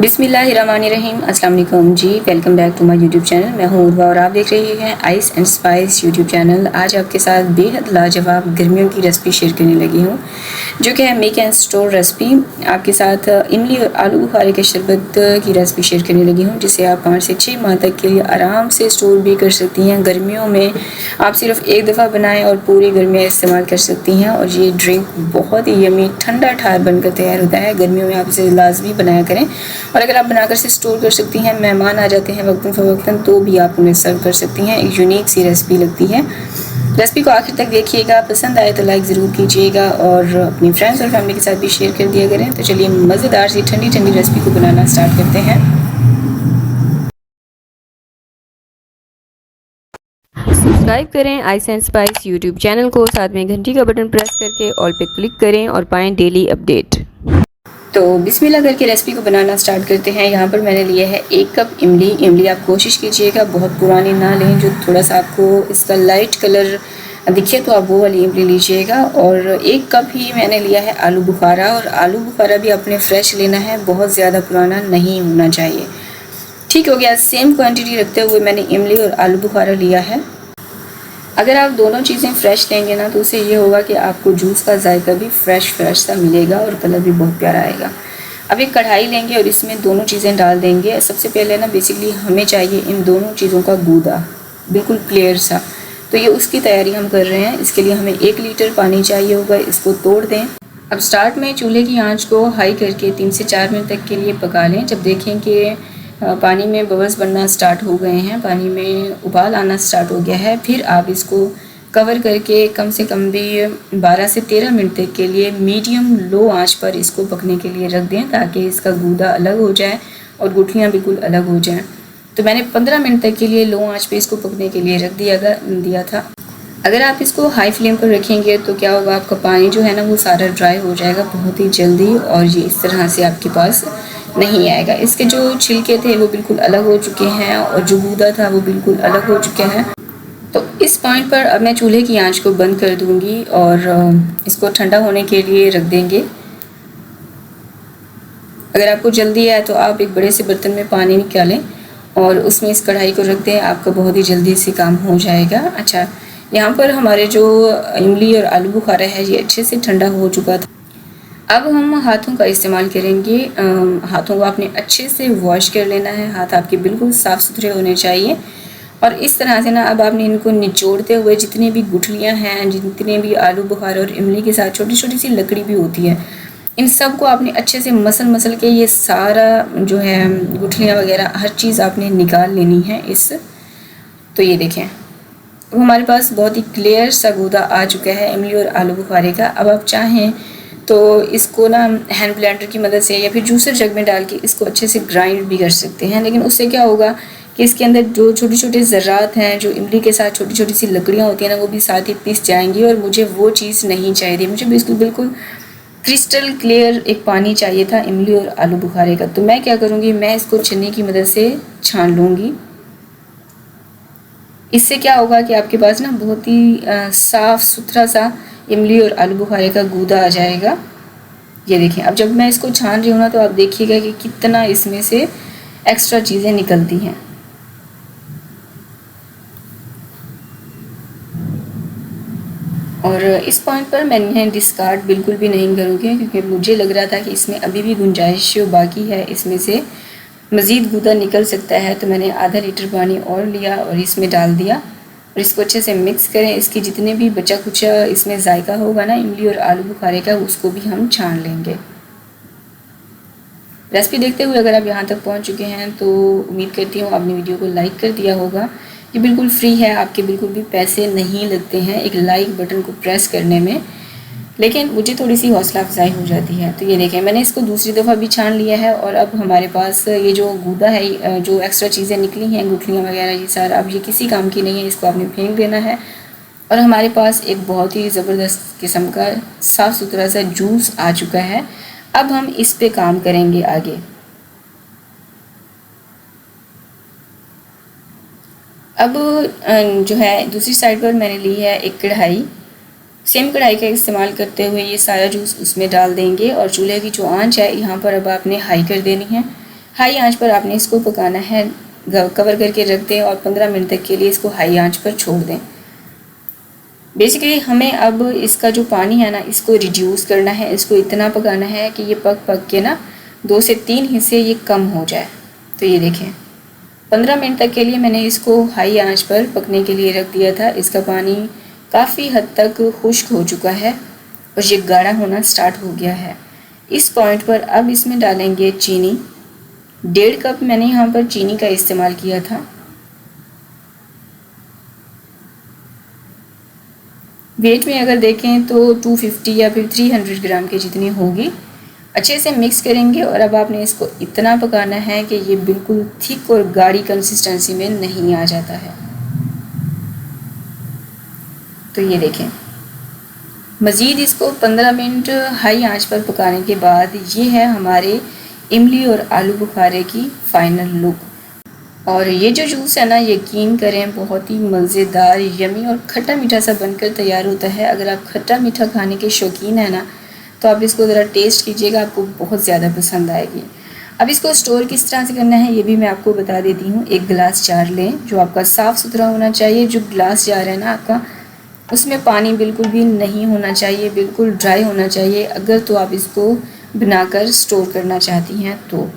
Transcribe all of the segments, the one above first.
बिस्मिल्लाहिर्रहमानिर्रहीम। अस्सलाम वालेकुम जी, welcome back to my YouTube channel. मैं हूँ उर्वा और आप देख रहे हैं ice and spice YouTube channel. आज आपके साथ बेहद लाजवाब गर्मियों की रेसिपी शेयर करने लगी हूँ, जो कि है मेक एंड स्टोर रेसिपी। आपके साथ इमली और आलू बुखारे के शरबत की रेसिपी शेयर करने लगी हूँ, जिसे आप 5 से 6 माह तक के लिए आराम से स्टोर भी कर सकती हैं। गर्मियों में आप सिर्फ एक दफ़ा बनाएं और पूरी गर्मियाँ इस्तेमाल कर सकती हैं। और ये ड्रिंक बहुत ही यमी ठंडा ठार बनकर तैयार होता है। गर्मियों में आप इसे लाजमी बनाया करें, और अगर आप बनाकर से स्टोर कर सकती हैं, मेहमान आ जाते हैं वक्तन फ़वक्तन, तो भी आप उन्हें सर्व कर सकती हैं। एक यूनिक सी रेसिपी लगती है। रेसिपी को आखिर तक देखिएगा, पसंद आए तो लाइक ज़रूर कीजिएगा और अपनी फ्रेंड्स और फैमिली के साथ भी शेयर कर दिया करें। तो चलिए मज़ेदार सी ठंडी ठंडी रेसिपी को बनाना स्टार्ट करते हैं। सब्सक्राइब करें ice and spice YouTube channel को, साथ में घंटी का बटन प्रेस करके ऑल पे क्लिक करें और पाएँ डेली अपडेट। तो बिस्मिल्लाह करके रेसिपी को बनाना स्टार्ट करते हैं। यहाँ पर मैंने लिया है 1 कप इमली। इमली आप कोशिश कीजिएगा बहुत पुरानी ना लें, जो थोड़ा सा आपको इसका लाइट कलर दिखे तो आप वो वाली इमली लीजिएगा। और 1 कप ही मैंने लिया है आलू बुखारा, और आलू बुखारा भी आपने फ्रेश लेना है, बहुत ज़्यादा पुराना नहीं होना चाहिए। ठीक हो गया। सेम क्वांटिटी रखते हुए मैंने इमली और आलू बुखारा लिया है। अगर आप दोनों चीज़ें फ़्रेश लेंगे ना, तो उससे ये होगा कि आपको जूस का जायका भी फ़्रेश सा मिलेगा और कलर भी बहुत प्यारा आएगा। अब एक कढ़ाई लेंगे और इसमें दोनों चीज़ें डाल देंगे। सबसे पहले ना बेसिकली हमें चाहिए इन दोनों चीज़ों का गूदा, बिल्कुल क्लियर सा। तो ये उसकी तैयारी हम कर रहे हैं। इसके लिए हमें 1 लीटर पानी चाहिए होगा, इसको तोड़ दें। अब स्टार्ट में चूल्हे की आँच को हाई करके 3 से 4 मिनट तक के लिए पका लें। जब देखें कि पानी में बबल्स बनना स्टार्ट हो गए हैं, पानी में उबाल आना स्टार्ट हो गया है, फिर आप इसको कवर करके कम से कम भी 12 से 13 मिनट तक के लिए मीडियम लो आंच पर इसको पकने के लिए रख दें, ताकि इसका गूदा अलग हो जाए और गुठलियाँ बिल्कुल अलग हो जाएं। तो मैंने 15 मिनट तक के लिए लो आंच पे इसको पकने के लिए रख दिया था। अगर आप इसको हाई फ्लेम पर रखेंगे तो क्या होगा, आपका पानी जो है ना वो सारा ड्राई हो जाएगा बहुत ही जल्दी, और ये इस तरह से आपके पास नहीं आएगा। इसके जो छिलके थे वो बिल्कुल अलग हो चुके हैं और जो गूदा था वो बिल्कुल अलग हो चुके हैं। तो इस पॉइंट पर अब मैं चूल्हे की आंच को बंद कर दूंगी और इसको ठंडा होने के लिए रख देंगे। अगर आपको जल्दी है तो आप एक बड़े से बर्तन में पानी निकालें और उसमें इस कढ़ाई को रख दें, आपका बहुत ही जल्दी से काम हो जाएगा। अच्छा, यहाँ पर हमारे जो इमली और आलू बुखारा है ये अच्छे से ठंडा हो चुका था। अब हम हाथों का इस्तेमाल करेंगे। हाथों को आपने अच्छे से वॉश कर लेना है। हाथ आपके बिल्कुल साफ़ सुथरे होने चाहिए, और इस तरह से ना अब आपने इनको निचोड़ते हुए जितनी भी गुठलियाँ हैं, जितने भी आलू बुखारा और इमली के साथ छोटी छोटी सी लकड़ी भी होती है, इन सब को आपने अच्छे से मसल के ये सारा जो है गुठलियाँ वगैरह हर चीज़ आपने निकाल लेनी है इस। तो ये देखें, अब हमारे पास बहुत ही क्लियर सा गूदा आ चुका है इमली और आलू बुखारे का। अब आप चाहें तो इसको ना हैंड ब्लेंडर की मदद से या फिर जूसर जग में डाल के इसको अच्छे से ग्राइंड भी कर सकते हैं, लेकिन उससे क्या होगा कि इसके अंदर जो छोटे छोटे ज़र्रात हैं, जो इमली के साथ छोटी छोटी सी लकड़ियाँ होती हैं ना, वो भी साथ ही पिस जाएंगी, और मुझे वो चीज़ नहीं चाहिए। मुझे बिल्कुल क्रिस्टल क्लियर एक पानी चाहिए था इमली और आलू बुखारे का। तो मैं क्या करूँगी, मैं इसको छन्नी की मदद से छान लूँगी। इससे क्या होगा कि आपके पास ना बहुत ही साफ़ सुथरा सा इमली और आलू बुखारे का गूदा आ जाएगा। ये देखिए, अब जब मैं इसको छान रही हूँ ना, तो आप देखिएगा कि कितना इसमें से एक्स्ट्रा चीज़ें निकलती हैं। और इस पॉइंट पर मैंने डिस्कार्ड बिल्कुल भी नहीं करूँगी, क्योंकि मुझे लग रहा था कि इसमें अभी भी गुंजाइश बाकी है, इसमें से मज़ीद गूदा निकल सकता है। तो मैंने आधा लीटर पानी और लिया और इसमें डाल दिया, और इसको अच्छे से मिक्स करें। इसकी जितने भी बचा कुचा इसमें जायका होगा ना इमली और आलू बुखारे का, उसको भी हम छान लेंगे। रेसिपी देखते हुए अगर आप यहाँ तक पहुँच चुके हैं तो उम्मीद करती हूँ आपने वीडियो को लाइक कर दिया होगा। ये बिल्कुल फ्री है, आपके बिल्कुल भी पैसे नहीं लगते हैं एक लाइक बटन को प्रेस करने में, लेकिन मुझे थोड़ी सी हौसला अफजाई हो जाती है। तो ये देखें, मैंने इसको दूसरी दफ़ा भी छान लिया है, और अब हमारे पास ये जो गूदा है, जो एक्स्ट्रा चीज़ें निकली हैं गुठलियाँ वगैरह, ये सारा अब ये किसी काम की नहीं है, इसको आपने फेंक देना है। और हमारे पास एक बहुत ही ज़बरदस्त किस्म का साफ़ सुथरा सा जूस आ चुका है। अब हम इस पे काम करेंगे आगे। अब जो है दूसरी साइड पर मैंने ली है एक कढ़ाई। सेम कढ़ाई का इस्तेमाल करते हुए ये सारा जूस उसमें डाल देंगे, और चूल्हे की जो आंच है यहाँ पर अब आपने हाई कर देनी है। हाई आंच पर आपने इसको पकाना है, कवर करके रख दें और 15 मिनट तक के लिए इसको हाई आंच पर छोड़ दें। बेसिकली हमें अब इसका जो पानी है ना, इसको रिड्यूस करना है, इसको इतना पकाना है कि ये पक पक के ना 2 से 3 हिस्से ये कम हो जाए। तो ये देखें 15 मिनट तक के लिए मैंने इसको हाई आंच पर पकने के लिए रख दिया था। इसका पानी काफ़ी हद तक खुश्क हो चुका है और ये गाढ़ा होना स्टार्ट हो गया है। इस पॉइंट पर अब इसमें डालेंगे चीनी। 1.5 कप मैंने यहाँ पर चीनी का इस्तेमाल किया था। वेट में अगर देखें तो 250 या फिर 300 ग्राम के जितनी होगी। अच्छे से मिक्स करेंगे और अब आपने इसको इतना पकाना है कि ये बिल्कुल थिक और गाढ़ी कंसिस्टेंसी में नहीं आ जाता है। तो ये देखें मज़ीद इसको 15 मिनट हाई आंच पर पकाने के बाद ये है हमारे इमली और आलू बुखारे की फ़ाइनल लुक। और ये जो जूस है ना, यकीन करें बहुत ही मज़ेदार, यमी और खट्टा मीठा सा बनकर तैयार होता है। अगर आप खट्टा मीठा खाने के शौकीन हैं ना, तो आप इसको ज़रा टेस्ट कीजिएगा, आपको बहुत ज़्यादा पसंद आएगी। अब इसको स्टोर किस तरह से करना है ये भी मैं आपको बता देती हूँ। एक गिलास जार लें जो आपका साफ़ सुथरा होना चाहिए। जो गिलास जार है ना आपका, उसमें पानी बिल्कुल भी नहीं होना चाहिए, बिल्कुल ड्राई होना चाहिए अगर तो आप इसको बनाकर स्टोर करना चाहती हैं तो।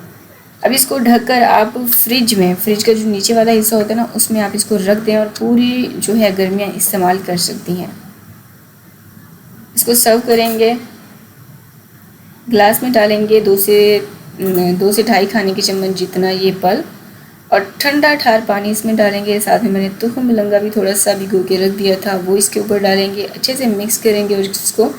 अब इसको ढककर आप फ्रिज का जो नीचे वाला हिस्सा होता है ना, उसमें आप इसको रख दें और पूरी जो है गर्मियाँ इस्तेमाल कर सकती हैं। इसको सर्व करेंगे, ग्लास में डालेंगे 2 से 2.5 खाने के चम्मच जितना ये पल्प, और ठंडा ठार पानी इसमें डालेंगे। साथ में मैंने तुखम मलंगा भी थोड़ा सा भिगो के रख दिया था, वो इसके ऊपर डालेंगे। अच्छे से मिक्स करेंगे और इसको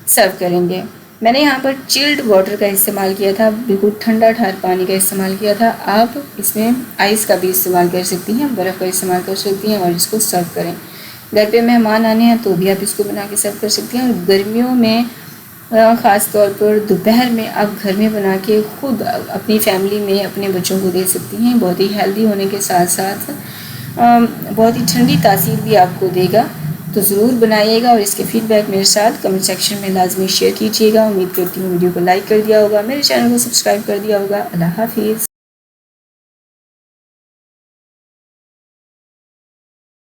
सर्व करेंगे। मैंने यहाँ पर चिल्ड वाटर का इस्तेमाल किया था, बिल्कुल ठंडा ठार पानी का इस्तेमाल किया था। आप इसमें आइस का भी इस्तेमाल कर सकती हैं, बर्फ़ का इस्तेमाल कर सकती हैं और इसको सर्व करें। घर पे मेहमान आने हैं तो भी आप इसको बना के सर्व कर सकती हैं। और गर्मियों में ख़ास तौर पर दोपहर में आप घर में बना के ख़ुद अपनी फैमिली में अपने बच्चों को दे सकती हैं। बहुत ही हेल्दी होने के साथ साथ बहुत ही ठंडी तासीर भी आपको देगा। तो ज़रूर बनाइएगा और इसके फीडबैक मेरे साथ कमेंट सेक्शन में लाजमी शेयर कीजिएगा। उम्मीद करती हूँ वीडियो को लाइक कर दिया होगा, मेरे चैनल को सब्सक्राइब कर दिया होगा। अल्लाह हाफिज़।